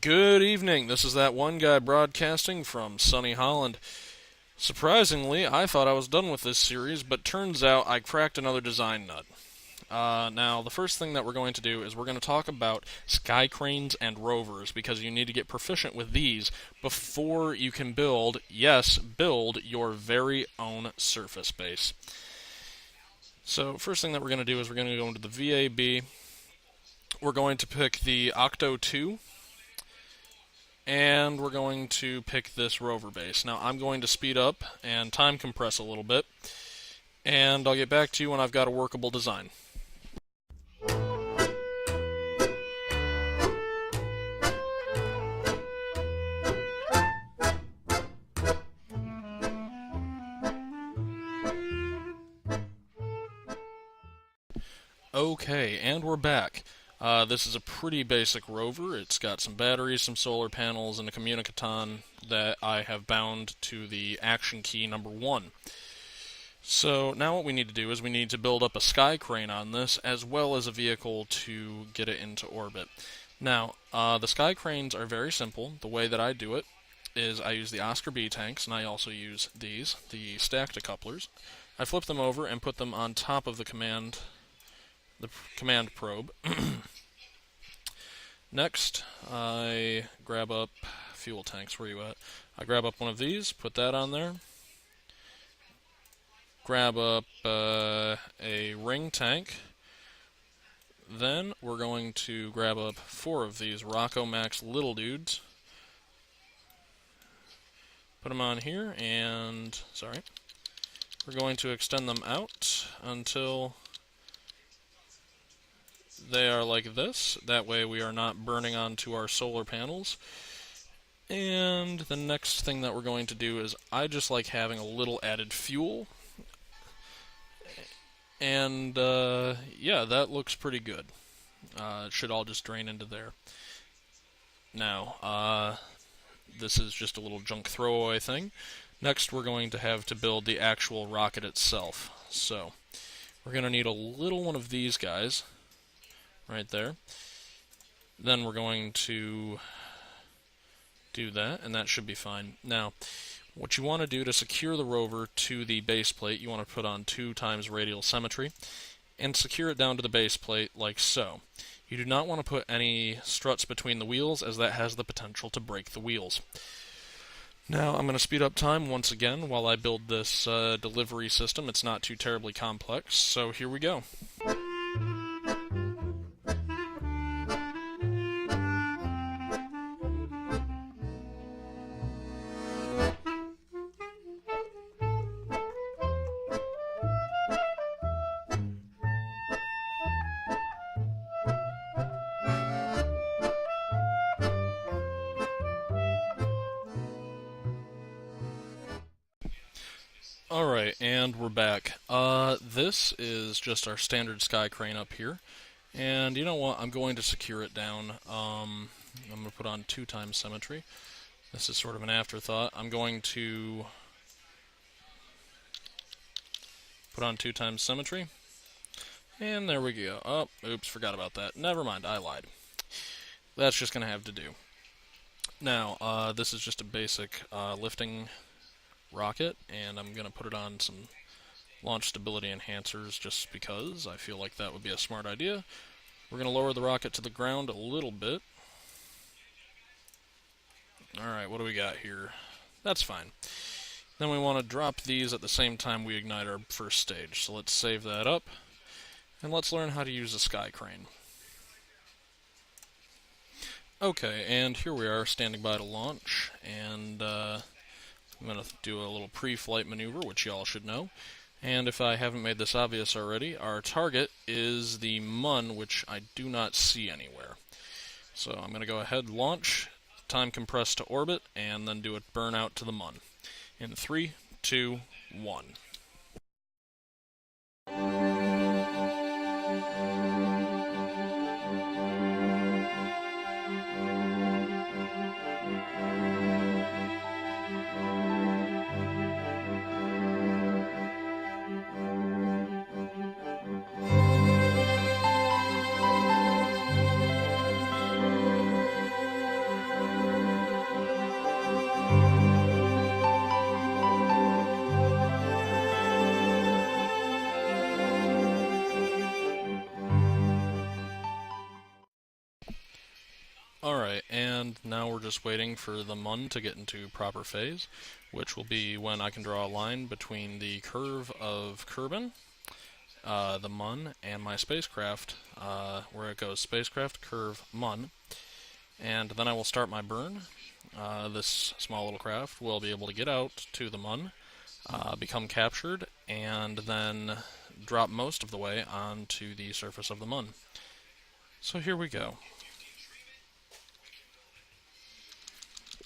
Good evening. This is that one guy broadcasting from sunny Holland. Surprisingly, I thought I was done with this series, but turns out I cracked another design nut. Now, the first thing that we're going to do is we're going to talk about sky cranes and rovers because you need to get proficient with these before you can build, yes, build your very own surface base. So, first thing that we're going to do is we're going to go into the VAB. We're going to pick the Octo 2. And we're going to pick this rover base. Now I'm going to speed up and time compress a little bit, and I'll get back to you when I've got a workable design. Okay, and we're back. This is a pretty basic rover. It's got some batteries, some solar panels, and a communicaton that I have bound to the action key number 1. So now what we need to do is we need to build up a sky crane on this, as well as a vehicle to get it into orbit. Now, the sky cranes are very simple. The way that I do it is I use the Oscar B tanks, and I also use these, the stacked couplers. I flip them over and put them on top of the command probe. Next, I grab up fuel tanks. Where are you at? I grab up one of these, put that on there. Grab up a ring tank. Then we're going to grab up 4 of these Rocco Max little dudes. Put them on here, and we're going to extend them out until they are like this. That way we are not burning onto our solar panels. And the next thing that we're going to do is I just like having a little added fuel. And yeah, that looks pretty good. It should all just drain into there. Now, this is just a little junk throwaway thing. Next, we're going to have to build the actual rocket itself. So, we're going to need a little one of these guys right there. Then we're going to do that, and that should be fine. Now, what you want to do to secure the rover to the base plate, you want to put on 2 times radial symmetry, and secure it down to the base plate like so. You do not want to put any struts between the wheels, as that has the potential to break the wheels. Now, I'm going to speed up time once again while I build this delivery system. It's not too terribly complex, so here we go. Alright, and we're back. This is just our standard sky crane up here. And you know what? I'm going to secure it down. I'm going to put on 2 times symmetry. This is sort of an afterthought. I'm going to put on 2 times symmetry. And there we go. Oh, oops, forgot about that. Never mind, I lied. That's just going to have to do. Now, this is just a basic lifting rocket, and I'm going to put it on some launch stability enhancers just because I feel like that would be a smart idea. We're going to lower the rocket to the ground a little bit. Alright, what do we got here? That's fine. Then we want to drop these at the same time we ignite our first stage. So let's save that up, and let's learn how to use a sky crane. Okay, and here we are standing by to launch, and I'm going to do a little pre-flight maneuver, which y'all should know. And if I haven't made this obvious already, our target is the Mun, which I do not see anywhere. So I'm going to go ahead, launch, time compress to orbit, and then do a burnout to the Mun. In 3, 2, 1. Alright, and now we're just waiting for the Mun to get into proper phase, which will be when I can draw a line between the curve of Kerbin, the Mun, and my spacecraft, where it goes spacecraft, curve, Mun, and then I will start my burn. This small little craft will be able to get out to the Mun, become captured, and then drop most of the way onto the surface of the Mun. So here we go.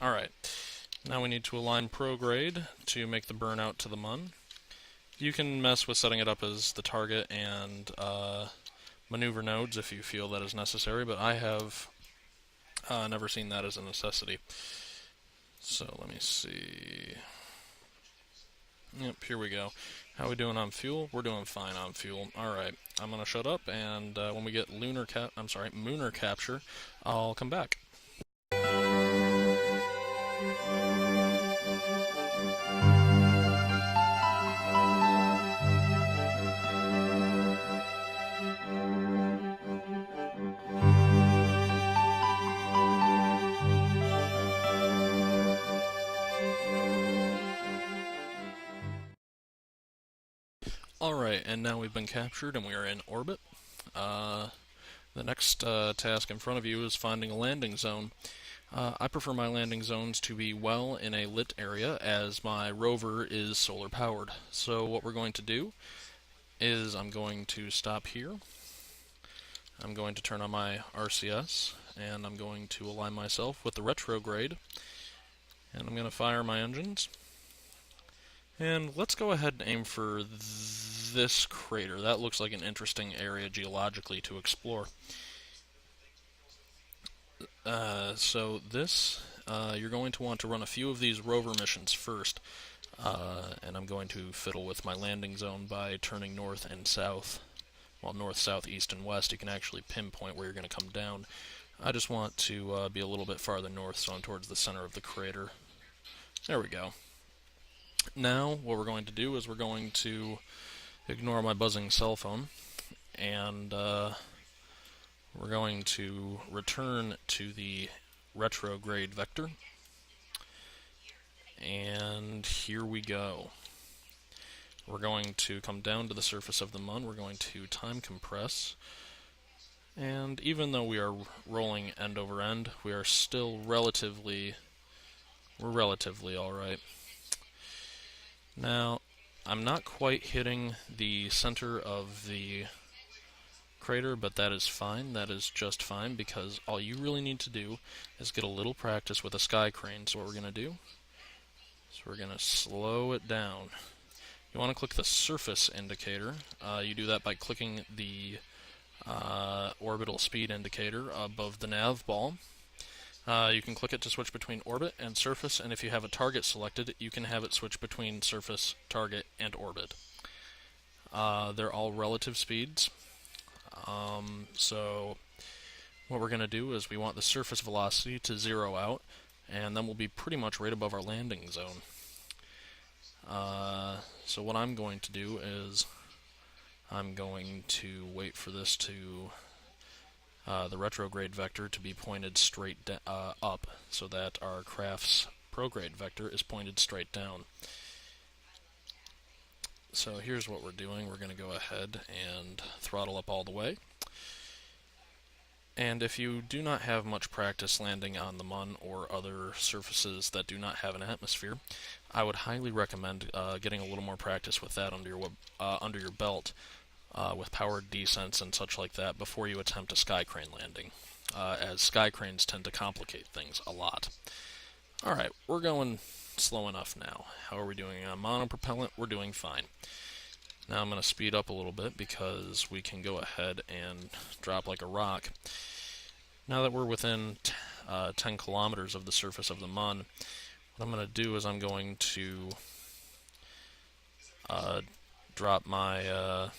Alright, now we need to align prograde to make the burn out to the Mun. You can mess with setting it up as the target and maneuver nodes if you feel that is necessary, but I have never seen that as a necessity. So let me see. Yep, here we go. How are we doing on fuel? We're doing fine on fuel. Alright, I'm gonna shut up, and when we get Mooner capture, I'll come back. Alright, and now we've been captured and we are in orbit. The next task in front of you is finding a landing zone. I prefer my landing zones to be well in a lit area, as my rover is solar powered. So what we're going to do is I'm going to stop here. I'm going to turn on my RCS, and I'm going to align myself with the retrograde, and I'm going to fire my engines. And let's go ahead and aim for this crater. That looks like an interesting area geologically to explore. So this, you're going to want to run a few of these rover missions first, and I'm going to fiddle with my landing zone by turning north and south. Well, north, south, east, and west. You can actually pinpoint where you're going to come down. I just want to be a little bit farther north, so I'm towards the center of the crater. There we go. Now, what we're going to do is we're going to ignore my buzzing cell phone, and we're going to return to the retrograde vector. And here we go. We're going to come down to the surface of the Mun. We're going to time compress. And even though we are rolling end over end, we are still relatively alright. Now, I'm not quite hitting the center of the crater, but that is fine. That is just fine, because all you really need to do is get a little practice with a sky crane. So what we're going to do is we're going to slow it down. You want to click the surface indicator. You do that by clicking the orbital speed indicator above the nav ball. You can click it to switch between orbit and surface, and if you have a target selected, you can have it switch between surface, target, and orbit. They're all relative speeds. So what we're going to do is we want the surface velocity to zero out, and then we'll be pretty much right above our landing zone. So what I'm going to do is I'm going to wait for this to the retrograde vector to be pointed straight up, so that our craft's prograde vector is pointed straight down. So here's what we're doing. We're going to go ahead and throttle up all the way. And if you do not have much practice landing on the Mun or other surfaces that do not have an atmosphere, I would highly recommend getting a little more practice with that under your belt, with powered descents and such like that, before you attempt a sky crane landing, as sky cranes tend to complicate things a lot. Alright, we're going slow enough now. How are we doing on monopropellant? We're doing fine. Now I'm going to speed up a little bit because we can go ahead and drop like a rock. Now that we're within 10 kilometers of the surface of the Mun, what I'm going to do is I'm going to drop my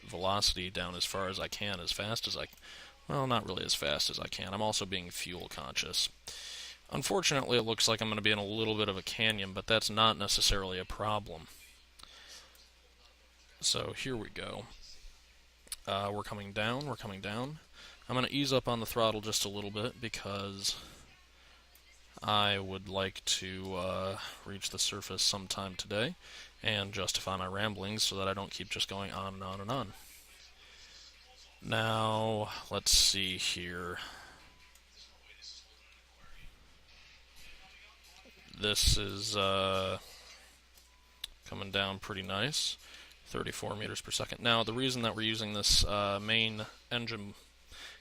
velocity down as far as I can, as fast as well, not really as fast as I can. I'm also being fuel conscious. Unfortunately, it looks like I'm going to be in a little bit of a canyon, but that's not necessarily a problem. So here we go. We're coming down. I'm going to ease up on the throttle just a little bit because I would like to reach the surface sometime today and justify my ramblings so that I don't keep just going on and on and on. Now, let's see here. This is coming down pretty nice, 34 meters per second. Now, the reason that we're using this main engine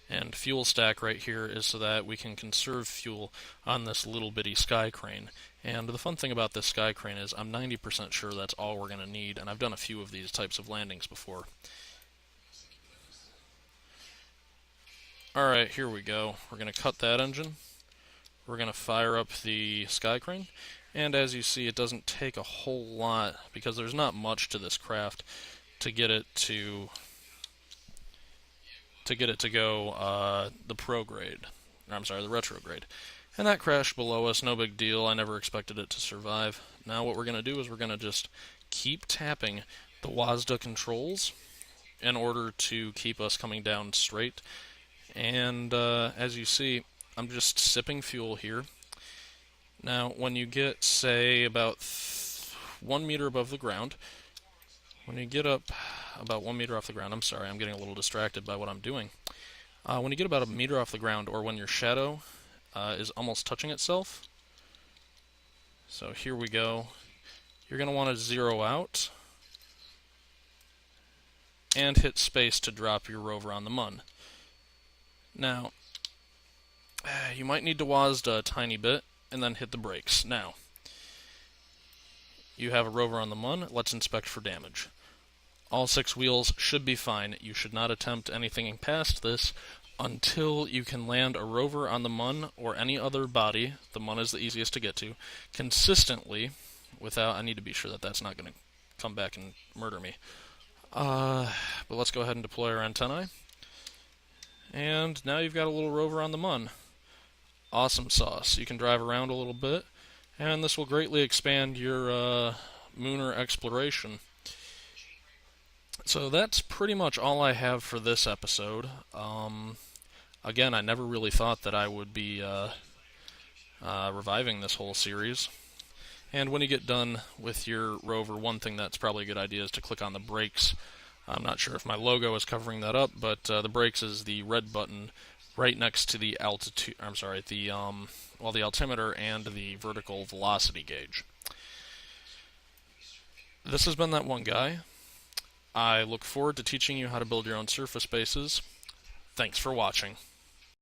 and fuel stack right here is so that we can conserve fuel on this little bitty sky crane. And the fun thing about this sky crane is I'm 90% sure that's all we're going to need, and I've done a few of these types of landings before. Alright, here we go. We're going to cut that engine. We're going to fire up the sky crane. And as you see, it doesn't take a whole lot, because there's not much to this craft to get it to go the pro grade. I'm sorry, the retrograde. And that crashed below us, no big deal. I never expected it to survive. Now what we're going to do is we're going to just keep tapping the WASD controls in order to keep us coming down straight. And as you see, I'm just sipping fuel here. Now, when you get, say, about 1 meter above the ground, when you get up about 1 meter off the ground, I'm sorry, I'm getting a little distracted by what I'm doing. When you get about a meter off the ground, or when your shadow is almost touching itself, so here we go, you're going to want to zero out and hit space to drop your rover on the mun. Now, you might need to WASD a tiny bit and then hit the brakes. Now, you have a rover on the mun. Let's inspect for damage. All 6 wheels should be fine. You should not attempt anything past this until you can land a rover on the mun or any other body. The mun is the easiest to get to consistently without... I need to be sure that that's not going to come back and murder me. But let's go ahead and deploy our antennae. And now you've got a little rover on the mun. Awesome sauce. You can drive around a little bit, and this will greatly expand your lunar exploration. So that's pretty much all I have for this episode. Again, I never really thought that I would be reviving this whole series. And when you get done with your rover, one thing that's probably a good idea is to click on the brakes. I'm not sure if my logo is covering that up, but the brakes is the red button right next to the altitude. I'm sorry, the altimeter and the vertical velocity gauge. This has been That One Guy. I look forward to teaching you how to build your own surface bases. Thanks for watching.